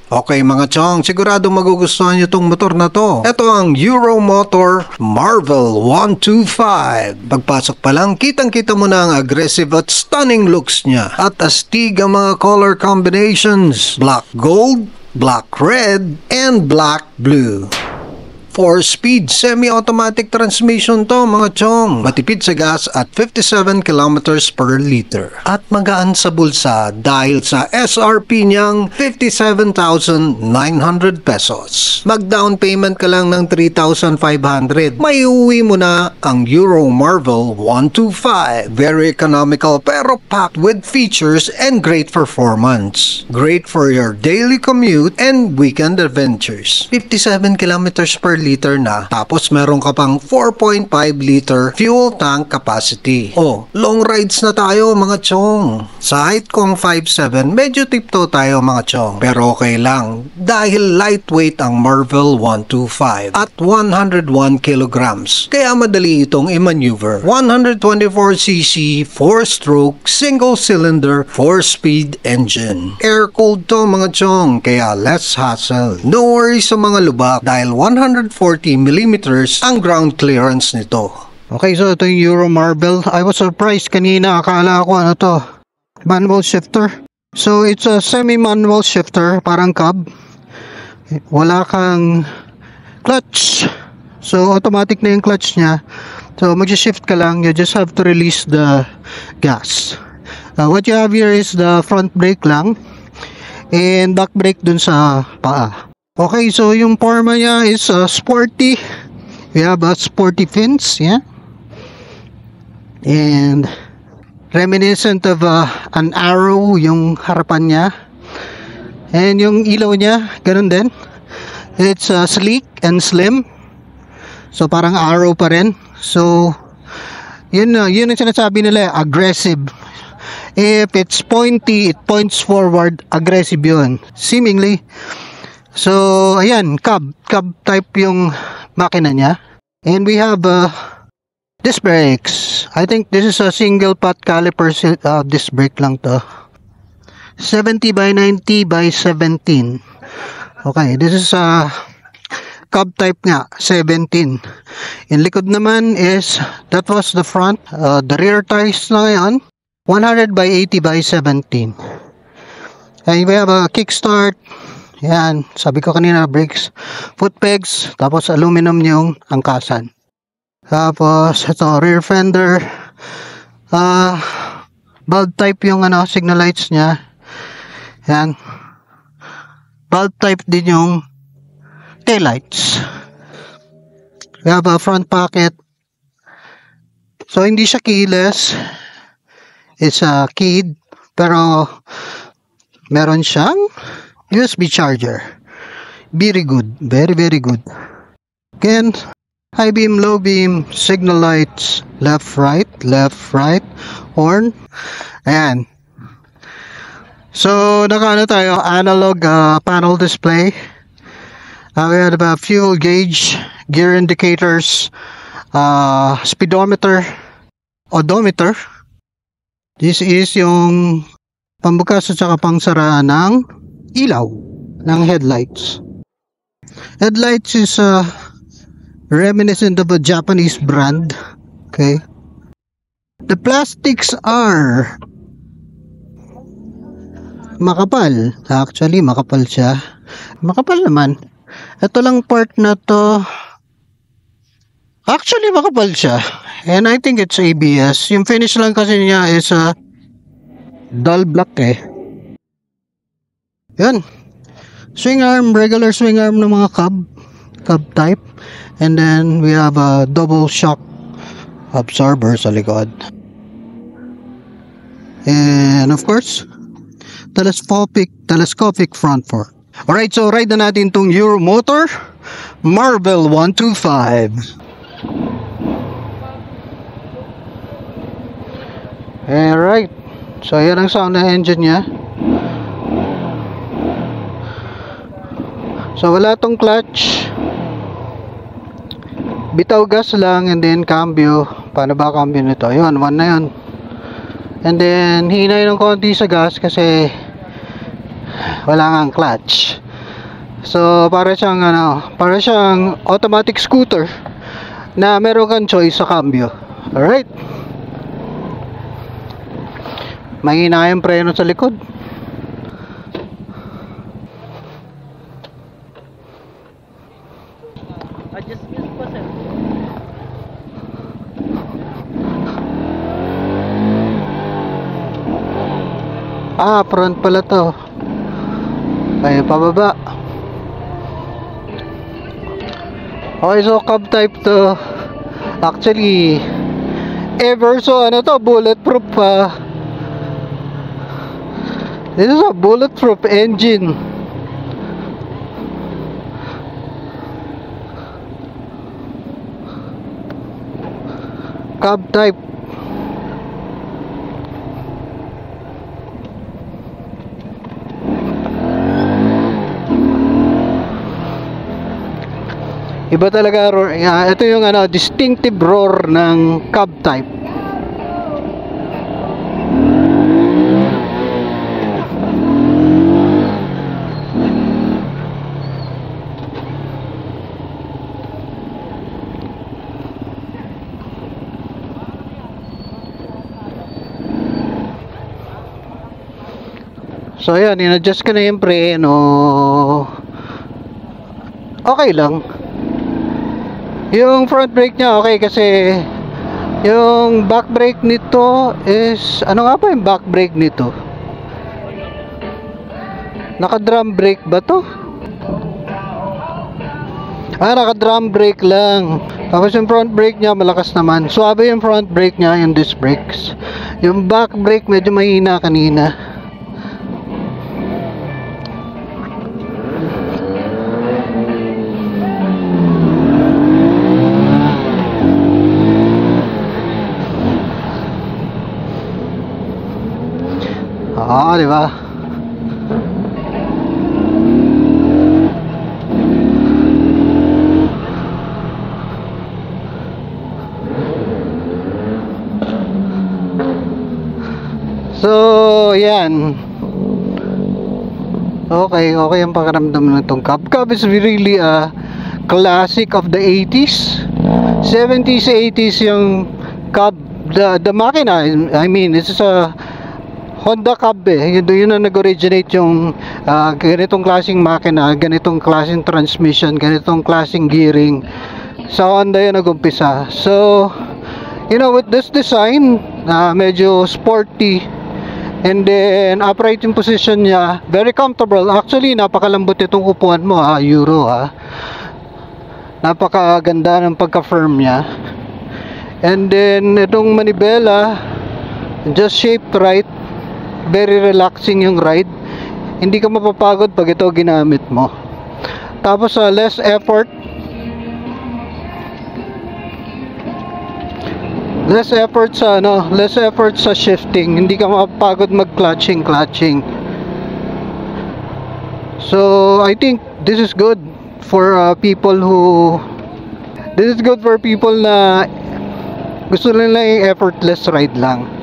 Okay mga chong, sigurado magugustuhan nyo tong motor na to. Ito ang Euromotor Marvel 125. Pagpasok pa lang, kitang-kita mo na ang aggressive at stunning looks niya. At astig ang mga color combinations. Black gold, black red, and black blue. 4-speed semi-automatic transmission to mga chong. Matipid sa gas at 57 kilometers per liter. At magaan sa bulsa dahil sa SRP niyang 57,900 pesos. Mag-down payment ka lang ng 3,500. May uwi mo na ang Euro Marvel 125. Very economical pero packed with features and great performance. Great for your daily commute and weekend adventures. 57 kilometers per liter na, tapos meron ka pang 4.5 liter fuel tank capacity. Oh, long rides na tayo mga chong. Sa height kong 5'7", medyo tiptoe tayo mga chong, pero okay lang dahil lightweight ang Marvel 125 at 101 kilograms, kaya madali itong i-maneuver. 124cc 4-stroke single cylinder 4-speed engine. Air-cooled to mga chong, kaya less hassle. No worries sa mga lubak dahil 140 millimeters ang ground clearance nito. Okay, so ito yung Euro Marvel. I was surprised kanina, akala ko ano to, manual shifter. So it's a semi-manual shifter, parang cab. Wala kang clutch, so automatic na yung clutch nya. So mag-shift ka lang, you just have to release the gas. What you have here is the front brake lang and back brake dun sa paa. Okay, so yung forma niya is sporty. We have a sporty fins, yeah. And reminiscent of an arrow yung harapan niya. And yung ilaw niya, ganun din. It's sleek and slim. So parang arrow pa rin. So yun ang sinasabi nila, aggressive. If it's pointy, it points forward, aggressive yun. Seemingly. So, ayan, cab type yung makina niya. And we have disc brakes. I think this is a single pot caliper disc brake lang to. 70 by 90 by 17. Okay, this is a cab type nga, 17. Yung likod naman is, that was the front. The rear tires na ngayon, 100 by 80 by 17. And we have a kickstart. Yan, sabi ko kanina, brakes, foot pegs, tapos aluminum yung angkasan. Tapos ito, rear fender, bulb type yung signal lights nya. Yan, bulb type din yung tail lights. We have a front pocket. So hindi siya keyless, it's keyed, pero meron siyang USB charger. Very good. Very, very good. Again, high beam, low beam, signal lights, left, right, horn. Ayan. So, nakaano tayo, analog panel display. We had about fuel gauge, gear indicators, speedometer, odometer. This is yung pambukas at saka pangsara ng ilaw ng headlights. Headlights is reminiscent of a Japanese brand. Okay. The plastics are makapal. Actually, makapal siya. Makapal naman. Ito lang part na to. Actually, makapal siya. And I think it's ABS. Yung finish lang kasi niya is dull black eh. Yan. Swing arm, regular swing arm ng mga cab type. And then we have a double shock absorber sa likod. And of course, telescopic front fork. Alright, so ride na natin itong Euromotor Marvel 125. Alright, so yan ang sound ng engine nya. So wala tong clutch, bitaw gas lang, and then cambio. Paano ba cambio nito? Yun, 1 na yun. And then hinay ng konti sa gas kasi wala nga ang clutch. So para siyang automatic scooter na meron kang choice sa cambio. Alright. Mahina yung preno sa likod. Adjustment pa, sir. Front pala to. Ay, pababa. Okay, so cab type to. Actually, so bulletproof pa. This is a bulletproof engine. Cab type. Iba talaga roar. Ito yung distinctive roar ng cab type. So ayan, in-adjust ko na yung preno. Okay lang. Yung front brake niya okay kasi yung back brake nito is ano nga ba yung back brake nito? Naka drum brake ba to? Naka drum brake lang. Tapos yung front brake niya malakas naman. Suabe yung front brake niya, yung disc brakes. Yung back brake medyo mahina kanina. Di ba? So, yan. Okay ang pakiramdam ng itong cab. Cab is really a classic of the 80s. 70s, 80s yung cab. The makina, I mean, it's a Honda Cab yun na nag-originate yung ganitong klaseng makina, ganitong klaseng transmission, ganitong klaseng gearing. Sa Honda yun nag-umpisa. So, with this design, medyo sporty, and then upright yung position niya, very comfortable. Actually, napakalambot itong upuan mo, Euro, napakaganda ng pagka-firm niya. And then, itong manibela, just shaped right. Very relaxing yung ride. Hindi ka mapapagod pag ito ginamit mo. Tapos less effort. Less effort sa shifting. Hindi ka mapapagod mag-clutching. So, I think this is good for people na gusto nila yung effortless ride lang.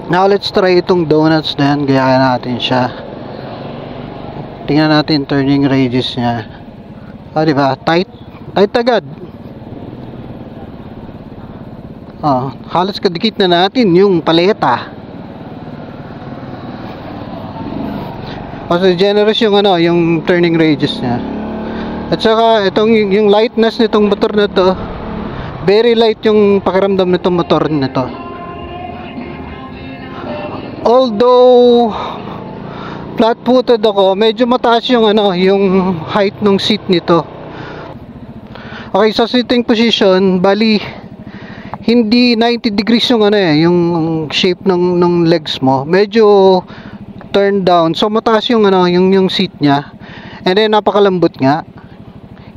Now let's try itong donuts na yan. Gayahin natin siya. Tingnan natin turning radius niya. Diba? Tight agad. Halos kadikit na natin yung paleta. Kasi generous yung yung turning radius niya. At saka itong yung lightness nitong motor na to, very light yung pakiramdam nitong motor na to. Although flat-footed ako, medyo mataas yung yung height ng seat nito. Okay, sa sitting position, bali hindi 90 degrees yung yung shape ng legs mo. Medyo turned down. So mataas yung yung seat niya. And then napakalambot nga.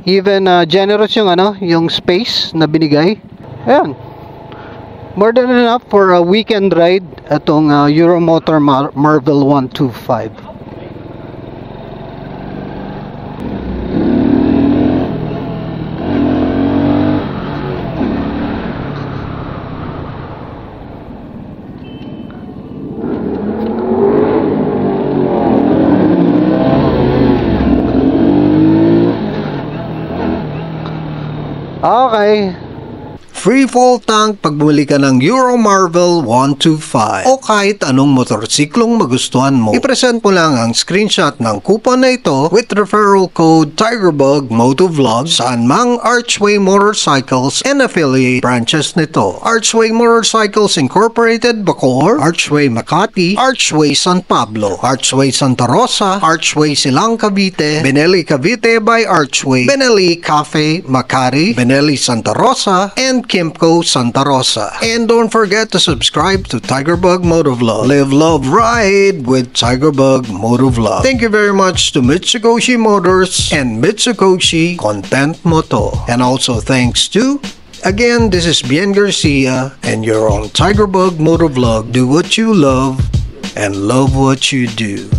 Even generous yung yung space na binigay. Ayan. More than enough for a weekend ride atong Euromotor Marvel 125. Okay. Free fall tank pag bumili ka ng Euro Marvel 125 o kahit anong motorsiklong magustuhan mo. I-present mo lang ang screenshot ng coupon na ito with referral code TigerBug Motovlog saan mang Archway Motorcycles and affiliate branches nito. Archway Motorcycles Incorporated Bacoor, Archway Makati, Archway San Pablo, Archway Santa Rosa, Archway Silang Cavite, Benelli Cavite by Archway, Benelli Cafe Makati, Benelli Santa Rosa, and Kimco Santa Rosa. And don't forget to subscribe to TigerBug Motovlog. Live, love, ride with TigerBug Motovlog. Thank you very much to Mitsukoshi Motors and Mitsukoshi Content Moto. And also thanks to, again, this is Bien Garcia and you're on TigerBug Motovlog. Do what you love and love what you do.